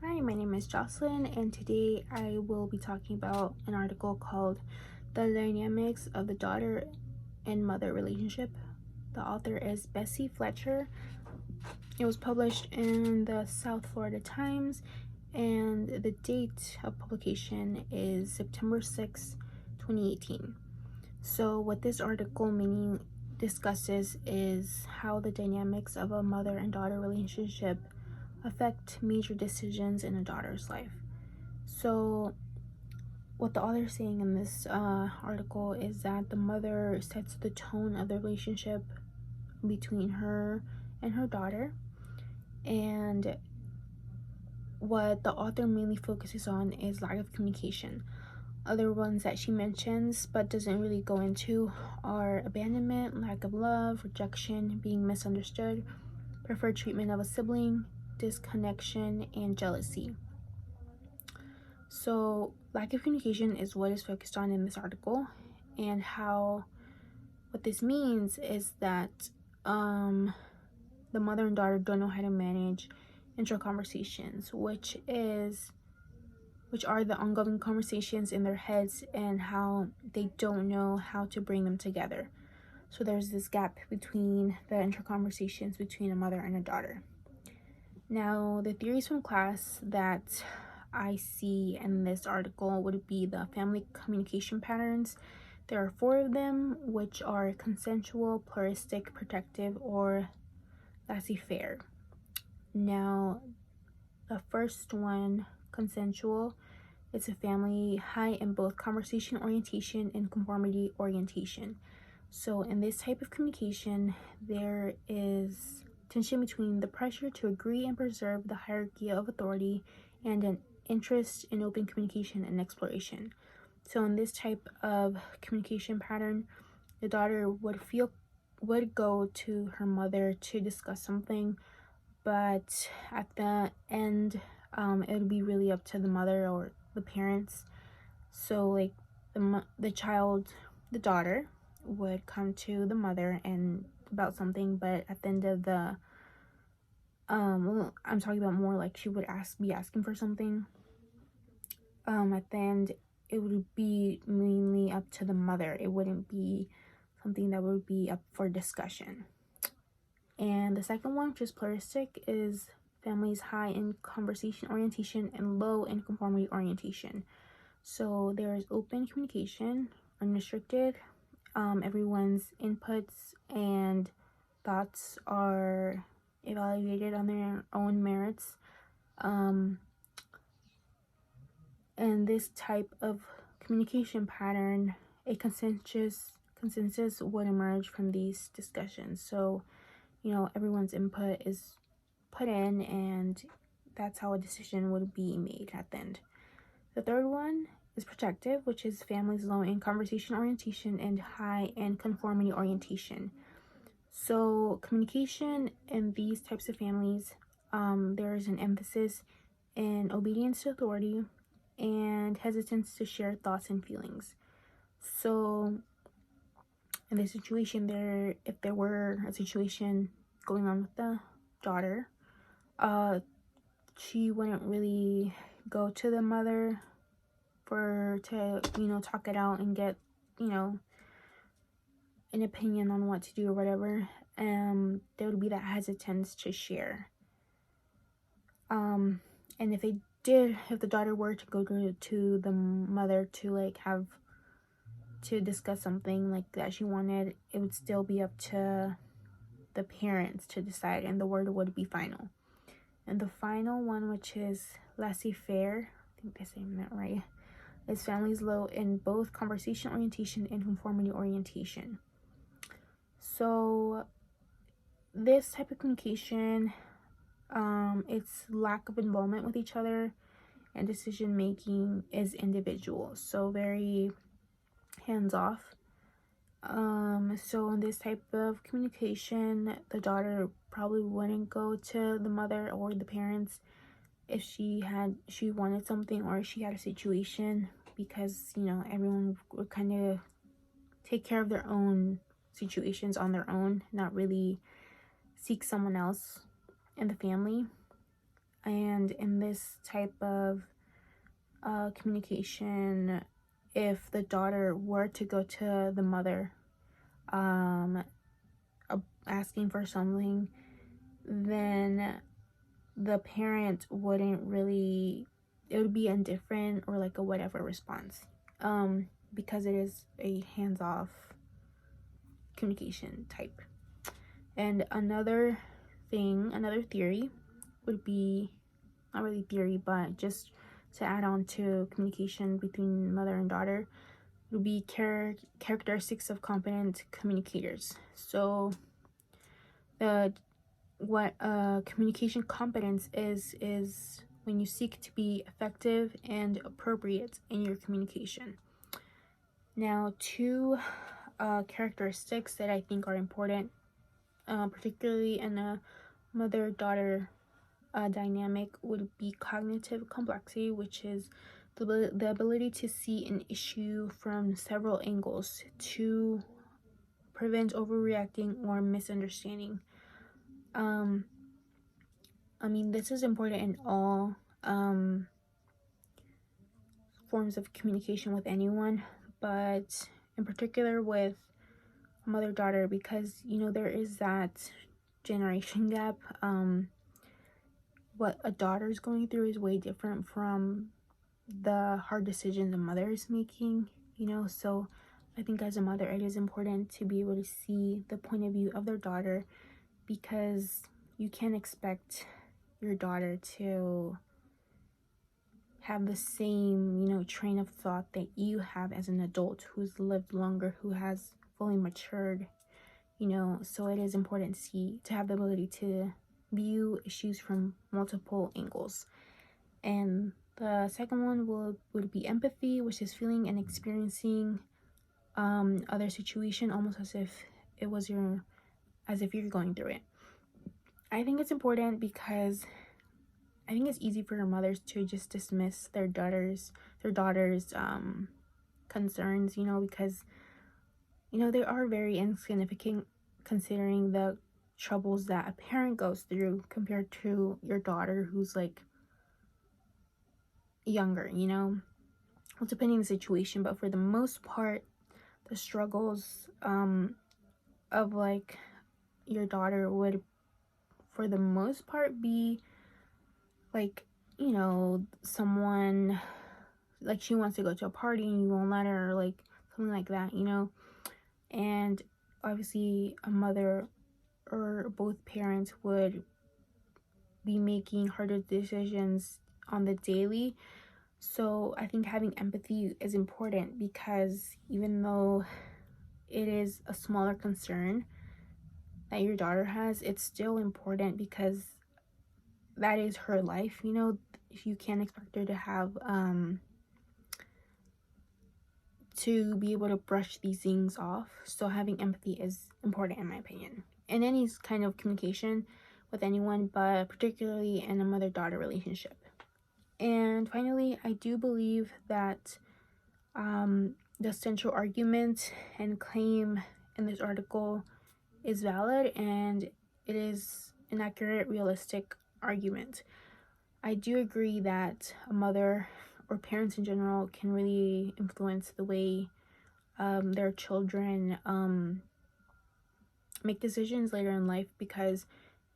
Hi, my name is Jocelyn, and today I will be talking about an article called The Dynamics of the Daughter and Mother Relationship. The author is Bessie Fletcher. It was published in the South Florida Times, and the date of publication is September 6, 2018. So, what this article meaning discusses is how the dynamics of a mother and daughter relationship affect major decisions in a daughter's life. So, what the author is saying in this article is that the mother sets the tone of the relationship between her and her daughter, and what the author mainly focuses on is lack of communication. Other ones that she mentions but doesn't really go into are abandonment, lack of love, rejection, being misunderstood, preferred treatment of a sibling, disconnection, and jealousy. So, lack of communication is what is focused on in this article, and what this means is that the mother and daughter don't know how to manage intra conversations, which are the ongoing conversations in their heads and how they don't know how to bring them together. So there's this gap between the intra conversations between a mother and a daughter. Now, the theories from class that I see in this article would be the family communication patterns. There are 4 of them, which are consensual, pluralistic, protective, or laissez-faire. Now, the first one, consensual, it's a family high in both conversation orientation and conformity orientation. So in this type of communication, there is tension between the pressure to agree and preserve the hierarchy of authority and an interest in open communication and exploration. So in this type of communication pattern, the daughter would go to her mother to discuss something, but at the end, it would be really up to the mother or the parents. So like the daughter would come to the mother and about something, but at the end of the I'm talking about more like she would be asking for something. At the end, it would be mainly up to the mother. It wouldn't be something that would be up for discussion. And the second one, which is pluralistic, is families high in conversation orientation and low in conformity orientation. So there is open communication, unrestricted. Everyone's inputs and thoughts are evaluated on their own merits. And this type of communication pattern, a consensus would emerge from these discussions. So, everyone's input is put in, and that's how a decision would be made at the end. The third one is protective, which is families low in conversation orientation and high in conformity orientation. So communication in these types of families, there is an emphasis in obedience to authority and hesitance to share thoughts and feelings. So in this situation, if there were a situation going on with the daughter, she wouldn't really go to the mother to talk it out and get an opinion on what to do or whatever. There would be that hesitance to share. And if the daughter were to go to the mother to have to discuss something like that she wanted, it would still be up to the parents to decide, and the word would be final. And the final one, which is laissez-faire, I think I'm saying that right, is families low in both conversation orientation and conformity orientation. So this type of communication, it's lack of involvement with each other, and decision making is individual, so very hands-off. So in this type of communication, the daughter probably wouldn't go to the mother or the parents if she wanted something or she had a situation, because everyone would kind of take care of their own situations on their own, not really seek someone else in the family. And in this type of communication, if the daughter were to go to the mother asking for something, then the parent wouldn't really, it would be indifferent or like a whatever response, because it is a hands-off communication type. And another theory would be, not really theory, but just to add on to communication between mother and daughter, would be characteristics of competent communicators. So what communication competence is when you seek to be effective and appropriate in your communication. Now, two characteristics that I think are important, particularly in a mother-daughter dynamic, would be cognitive complexity, which is the ability to see an issue from several angles to prevent overreacting or misunderstanding. I mean, this is important in all forms of communication with anyone, but in particular with mother-daughter, because, you know, there is that generation gap. What a daughter is going through is way different from the hard decisions a mother is making, you know. So I think as a mother, it is important to be able to see the point of view of their daughter, because you can't expect your daughter to have the same, you know, train of thought that you have as an adult who's lived longer, who has fully matured, you know. So it is important to have the ability to view issues from multiple angles. And the second one would be empathy, which is feeling and experiencing other situation almost as if you're going through it. I think it's important because I think it's easy for mothers to just dismiss their daughters' concerns, you know, because, you know, they are very insignificant considering the troubles that a parent goes through compared to your daughter who's like younger, you know. Well, depending on the situation, but for the most part, the struggles of like your daughter would for the most part be like, you know, someone like she wants to go to a party and you won't let her, or like something like that, you know. And obviously a mother or both parents would be making harder decisions on the daily. So I think having empathy is important, because even though it is a smaller concern that your daughter has, it's still important because that is her life, you know. If you can't expect her to have to be able to brush these things off. So having empathy is important in my opinion, in any kind of communication with anyone, but particularly in a mother-daughter relationship. And finally, I do believe that the central argument and claim in this article is valid, and it is an accurate, realistic argument. I do agree that a mother or parents in general can really influence the way their children make decisions later in life, because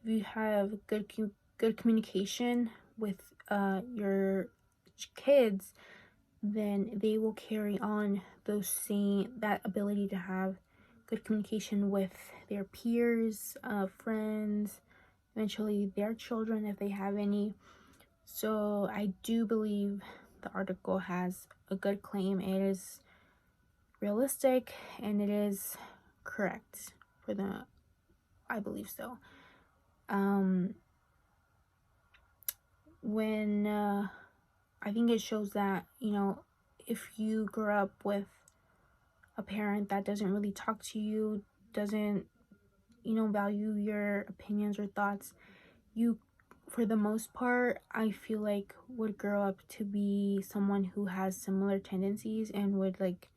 if you have good communication with your kids, then they will carry on that ability to have good communication with their peers, friends, eventually their children if they have any. So I do believe the article has a good claim. It is realistic and it is correct I believe so. When I think it shows that, you know, if you grow up with a parent that doesn't really talk to you, doesn't, you know, value your opinions or thoughts, you, for the most part, I feel like would grow up to be someone who has similar tendencies and would like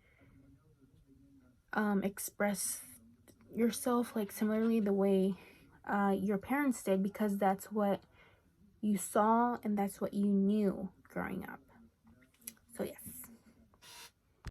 express yourself like similarly the way your parents did, because that's what you saw and that's what you knew growing up.